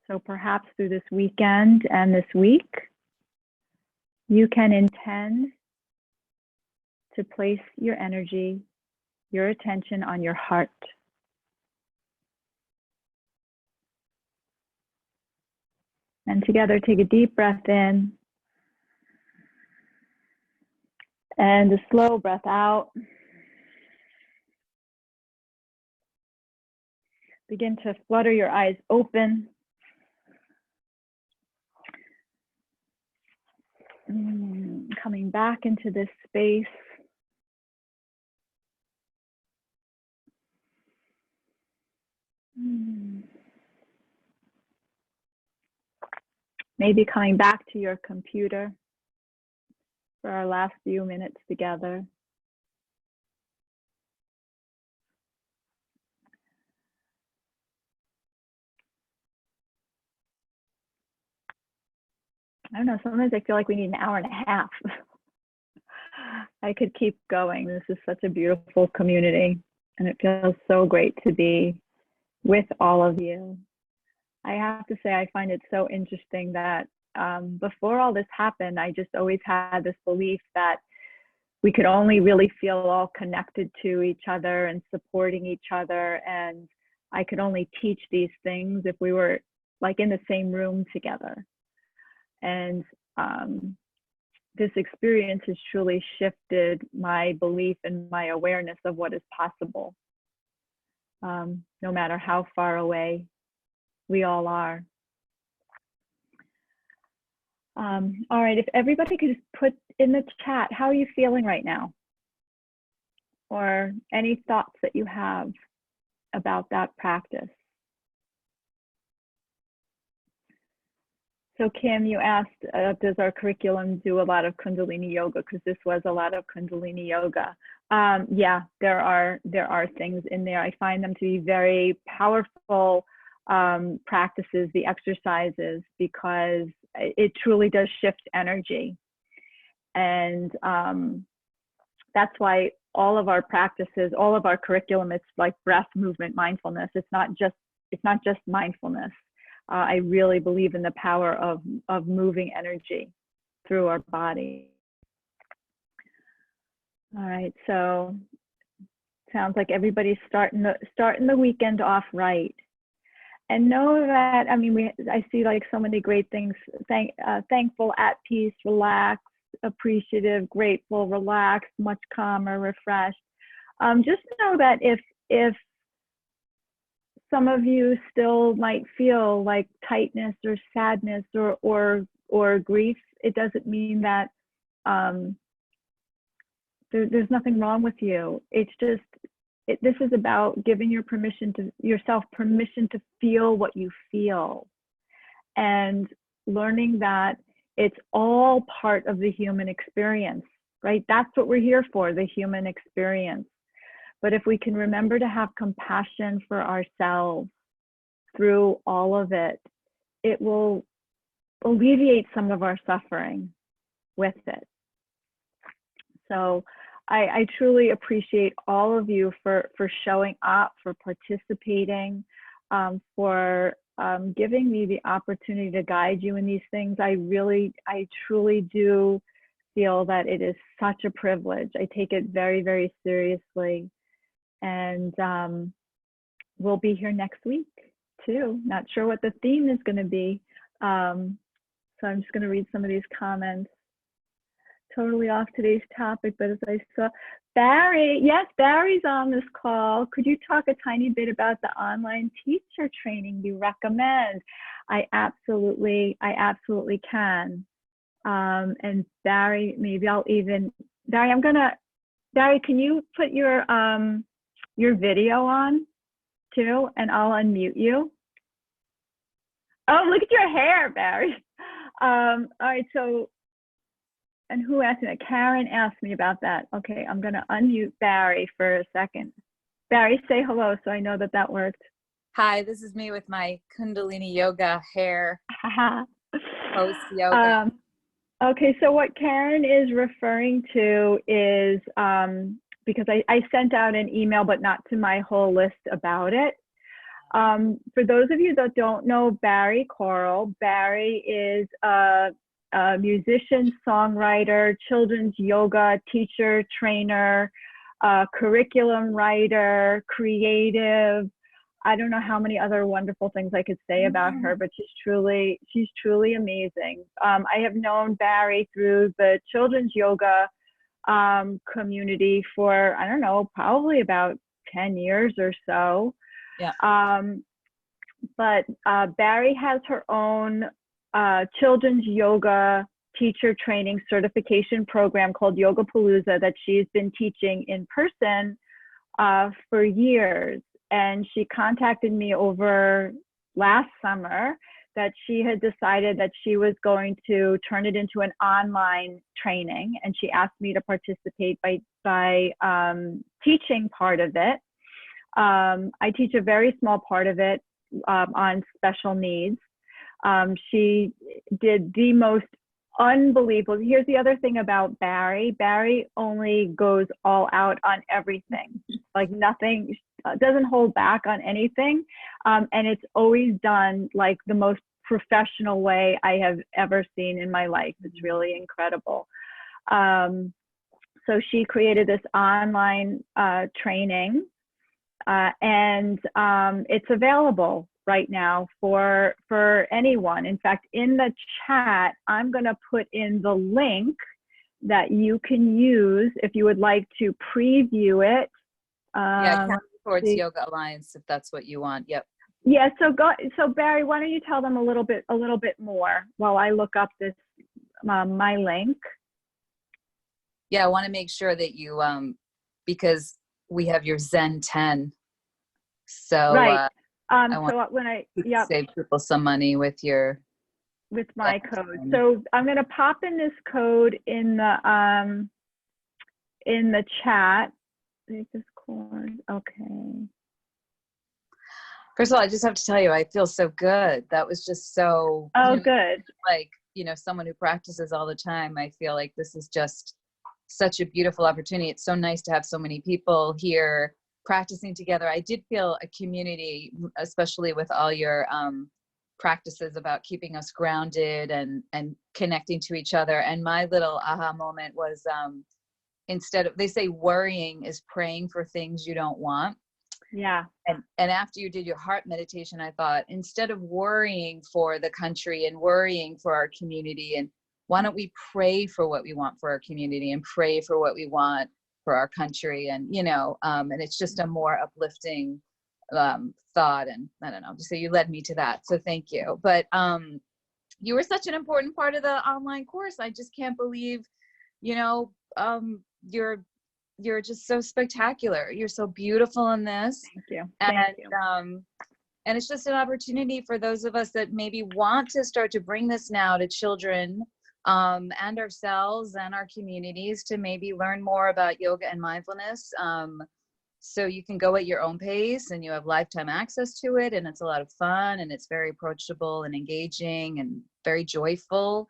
So perhaps through this weekend and this week, you can intend to place your energy, your attention on your heart. And together, take a deep breath in and a slow breath out. Begin to flutter your eyes open. Coming back into this space. Maybe coming back to your computer for our last few minutes together. I don't know, sometimes I feel like we need an hour and a half. I could keep going. This is such a beautiful community, and it feels so great to be with all of you. I have to say, I find it so interesting that before all this happened, I just always had this belief that we could only really feel all connected to each other and supporting each other. And I could only teach these things if we were like in the same room together. And this experience has truly shifted my belief and my awareness of what is possible, no matter how far away we all are. All right, if everybody could just put in the chat, how are you feeling right now? Or any thoughts that you have about that practice. So Kim, you asked, does our curriculum do a lot of Kundalini yoga? Because this was a lot of Kundalini yoga. Yeah, there are things in there. I find them to be very powerful practices, the exercises, because it truly does shift energy. And that's why all of our practices, all of our curriculum, it's like breath, movement, mindfulness. It's not just mindfulness. I really believe in the power of moving energy through our body. All right, so sounds like everybody's starting the weekend off right. And know that, I mean, I see like so many great things, thankful, at peace, relaxed, appreciative, grateful, relaxed, much calmer, refreshed. Just know that if some of you still might feel like tightness or sadness or grief, it doesn't mean that um, there's nothing wrong with you. It's just, this is about giving yourself permission to feel what you feel, and learning that it's all part of the human experience, right? That's what we're here for, the human experience. But if we can remember to have compassion for ourselves through all of it, it will alleviate some of our suffering with it. So I truly appreciate all of you for showing up, for participating, for giving me the opportunity to guide you in these things. I truly do feel that it is such a privilege. I take it very, very seriously. And we'll be here next week too. Not sure what the theme is going to be. So I'm just going to read some of these comments. Totally off today's topic, but as I saw, Barry, yes, Barry's on this call. Could you talk a tiny bit about the online teacher training you recommend? I absolutely can. And Barry, maybe I'll even, Barry, Barry, can you put your video on too, and I'll unmute you. Oh, look at your hair, Barry. All right, so, and who asked me that? Karen asked me about that. Okay, I'm gonna unmute Barry for a second. Barry, say hello so I know that that worked. Hi, this is me with my Kundalini yoga hair. Post yoga. Okay, so what Karen is referring to is, because I sent out an email, but not to my whole list about it. For those of you that don't know Barry Coral, Barry is a musician, songwriter, children's yoga teacher, trainer, curriculum writer, creative. I don't know how many other wonderful things I could say about her, but she's truly amazing. I have known Barry through the children's yoga community for, I don't know, probably about 10 years or so. Yeah. But Barry has her own children's yoga teacher training certification program called Yoga Palooza that she's been teaching in person for years. And she contacted me over last summer that she had decided that she was going to turn it into an online training. And she asked me to participate by teaching part of it. I teach a very small part of it on special needs. She did the most unbelievable. Here's the other thing about Barry. Barry only goes all out on everything, like nothing, doesn't hold back on anything. And it's always done like the most professional way I have ever seen in my life. It's really incredible. So she created this online training and it's available right now for anyone. In fact, in the chat, I'm going to put in the link that you can use if you would like to preview it. Yeah, County Towards Yoga Alliance, if that's what you want. Yep. Yeah. So Barry, why don't you tell them a little bit more while I look up this my link. Yeah, I want to make sure that you because we have your Zen 10. So right. so when I save people some money with my code. So I'm going to pop in this code in the chat. Okay. First of all, I just have to tell you, I feel so good. That was just so good. Like, someone who practices all the time, I feel like this is just such a beautiful opportunity. It's so nice to have so many people here practicing together. I did feel a community, especially with all your practices about keeping us grounded and connecting to each other. And my little aha moment was instead of, they say worrying is praying for things you don't want. Yeah. And after you did your heart meditation, I thought, instead of worrying for the country and worrying for our community, and why don't we pray for what we want for our community and pray for what we want for our country? And, and it's just a more uplifting thought. And I don't know, so you led me to that. So thank you. But you were such an important part of the online course. I just can't believe you know, you're just so spectacular. You're so beautiful in this. Thank you. And, Thank you. and it's just an opportunity for those of us that maybe want to start to bring this now to children, and ourselves and our communities, to maybe learn more about yoga and mindfulness. So you can go at your own pace and you have lifetime access to it, and it's a lot of fun, and it's very approachable and engaging and very joyful.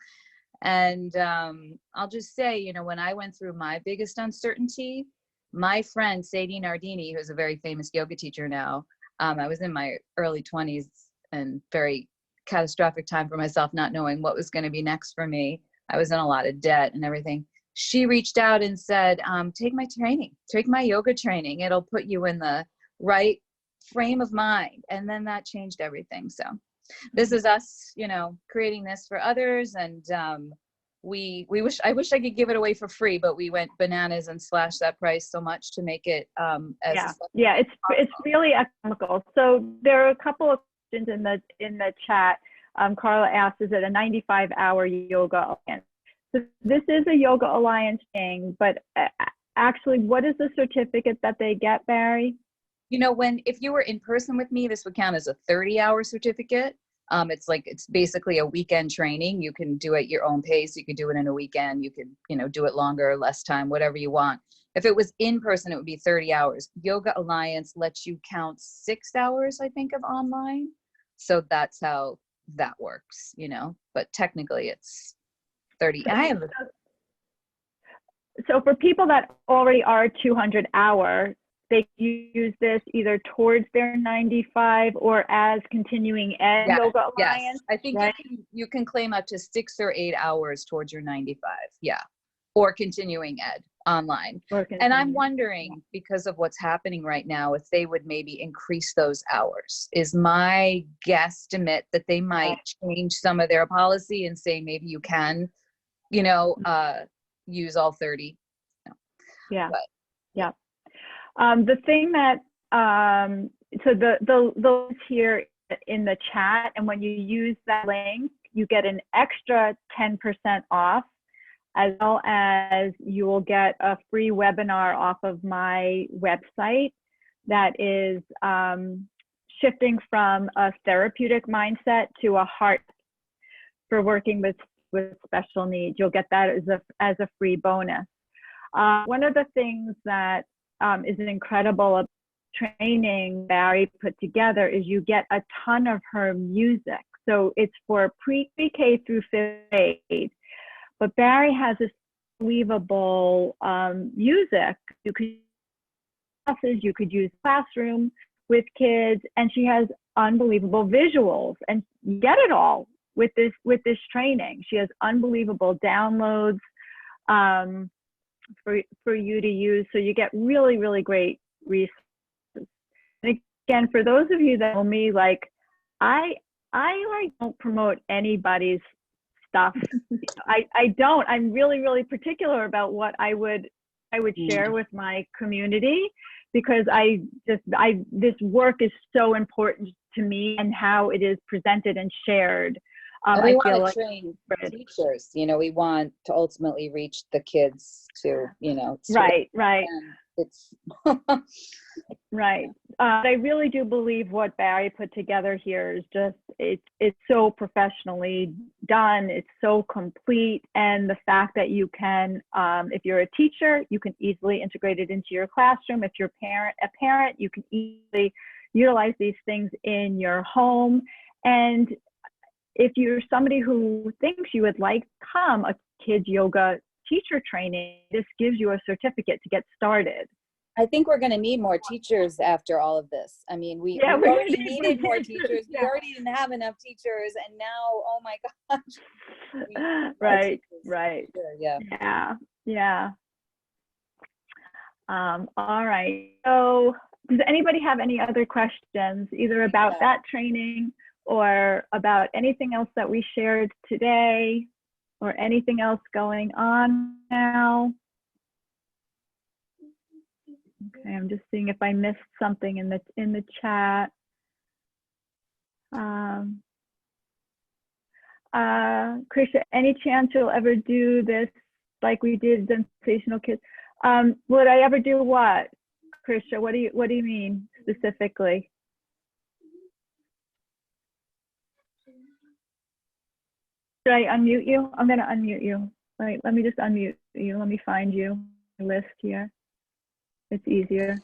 And I'll just say, you know, when I went through my biggest uncertainty, my friend Sadie Nardini, who's a very famous yoga teacher now, I was in my early 20s and very catastrophic time for myself, not knowing what was going to be next for me. I was in a lot of debt and everything. She reached out and said, take my training, take my yoga training. It'll put you in the right frame of mind. And then that changed everything. So this is us, you know, creating this for others. And I wish I could give it away for free, but we went bananas and slashed that price so much to make it yeah, it's really economical. So there are a couple of questions in the chat. Carla asked, is it a 95-hour yoga alliance? So this is a yoga alliance thing, but actually, what is the certificate that they get, Barry? You know, if you were in person with me, this would count as a 30-hour certificate. It's basically a weekend training. You can do it at your own pace. You could do it in a weekend. You could, you know, do it longer, less time, whatever you want. If it was in person, it would be 30 hours. Yoga Alliance lets you count 6 hours, I think, of online. So that's how that works, you know, but technically it's 30. So for people that already are 200-hour, they use this either towards their 95 or as continuing ed yoga alliance. Yes. I think right? you can claim up to 6 or 8 hours towards your 95. Yeah. Or continuing ed online. And I'm wondering, because of what's happening right now, if they would maybe increase those hours. Is my guesstimate that they might change some of their policy and say maybe you can, you know, use all 30. No. Yeah. But, yeah. The thing that, so the links here in the chat, and when you use that link, you get an extra 10% off, as well as you will get a free webinar off of my website that is shifting from a therapeutic mindset to a heart for working with special needs. You'll get that as a free bonus. One of the things that is incredible training Barry put together is you get a ton of her music. So it's for pre-K through 5th grade. But Barry has this unbelievable music. You could use classroom with kids, and she has unbelievable visuals, and you get it all with this training. She has unbelievable downloads for you to use, so you get really, really great resources. And again, for those of you that know me, like I don't promote anybody's stuff. I don't. I'm really, really particular about what I would share with my community, because this work is so important to me, and how it is presented and shared. And we want to train teachers. You know, we want to ultimately reach the kids to, you know. Right. It's right. I really do believe what Barry put together here is just, it's so professionally done. It's so complete. And the fact that you can, if you're a teacher, you can easily integrate it into your classroom. If you're a parent, you can easily utilize these things in your home. And if you're somebody who thinks you would like to become a kids yoga teacher training, this gives you a certificate to get started. I think we're going to need more teachers after all of this. I mean, we already needed more teachers. We already didn't have enough teachers, and now, oh my gosh. Right. Sure, Yeah. All right. So does anybody have any other questions, either about that training or about anything else that we shared today, or anything else going on now? Okay, I'm just seeing if I missed something in the chat. Krisha, any chance you'll ever do this like we did Sensational Kids. Would I ever do what? Krisha, what do you mean specifically? Should I unmute you? I'm gonna unmute you. Right, let me just unmute you. Let me find you. List here. It's easier.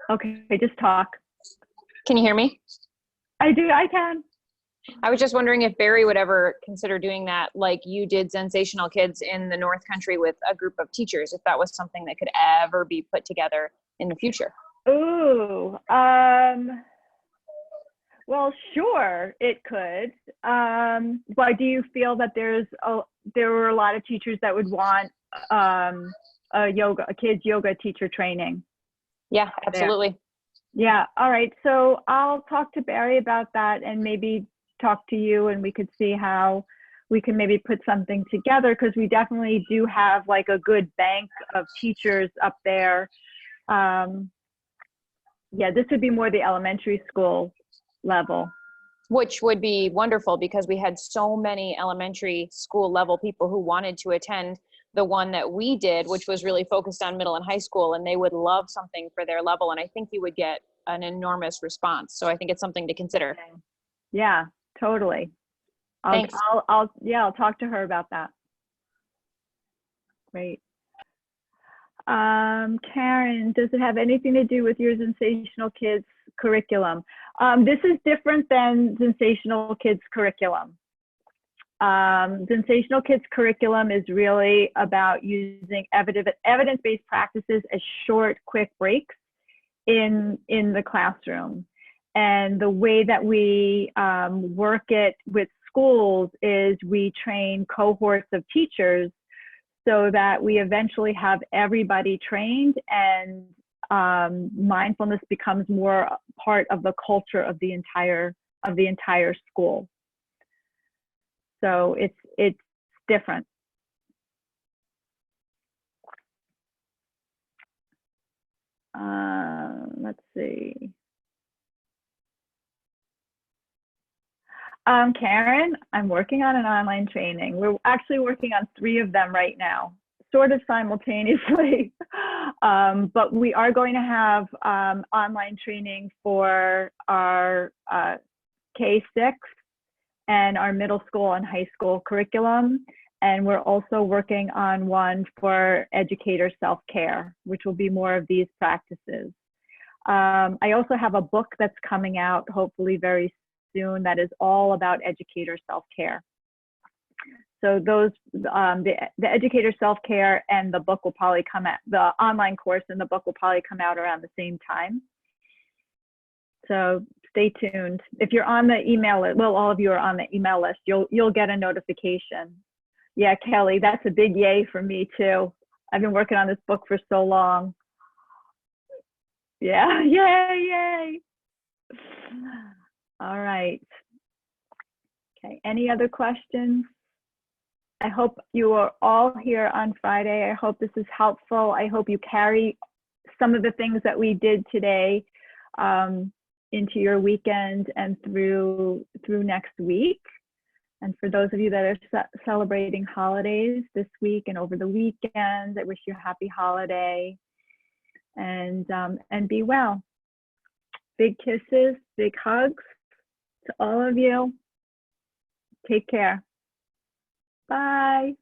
Okay, just talk. Can you hear me? I do, I can. I was just wondering if Barry would ever consider doing that like you did Sensational Kids in the North Country with a group of teachers, if that was something that could ever be put together in the future. Ooh, well, sure, it could. Why do you feel that there were a lot of teachers that would want a kids yoga teacher training? Yeah, absolutely. Yeah, all right. So I'll talk to Barry about that and maybe talk to you, and we could see how we can maybe put something together, because we definitely do have like a good bank of teachers up there. Yeah, this would be more the elementary school level. Which would be wonderful because we had so many elementary school level people who wanted to attend the one that we did, which was really focused on middle and high school, and they would love something for their level. And I think you would get an enormous response. So I think it's something to consider. Yeah, totally. Thanks. I'll talk to her about that. Great. Karen, does it have anything to do with your Sensational Kids curriculum? This is different than Sensational Kids curriculum. Sensational Kids curriculum is really about using evidence-based practices as short, quick breaks in the classroom. And the way that we work it with schools is we train cohorts of teachers so that we eventually have everybody trained, and mindfulness becomes more part of the culture of the entire school. So it's different. Let's see. Karen, I'm working on an online training. We're actually working on 3 of them right now, sort of simultaneously. But we are going to have online training for our K-6 and our middle school and high school curriculum. And we're also working on one for educator self-care, which will be more of these practices. I also have a book that's coming out hopefully very soon that is all about educator self-care. So those, the educator self-care and the book will probably come out, the online course and the book will probably come out around the same time. So stay tuned. If you're on the email list, well, all of you are on the email list, you'll get a notification. Yeah, Kelly, that's a big yay for me too. I've been working on this book for so long. Yeah, yay. All right. Okay, any other questions? I hope you are all here on Friday. I hope this is helpful. I hope you carry some of the things that we did today into your weekend and through next week. And for those of you that are celebrating holidays this week and over the weekend, I wish you a happy holiday, and be well. Big kisses, big hugs to all of you. Take care. Bye.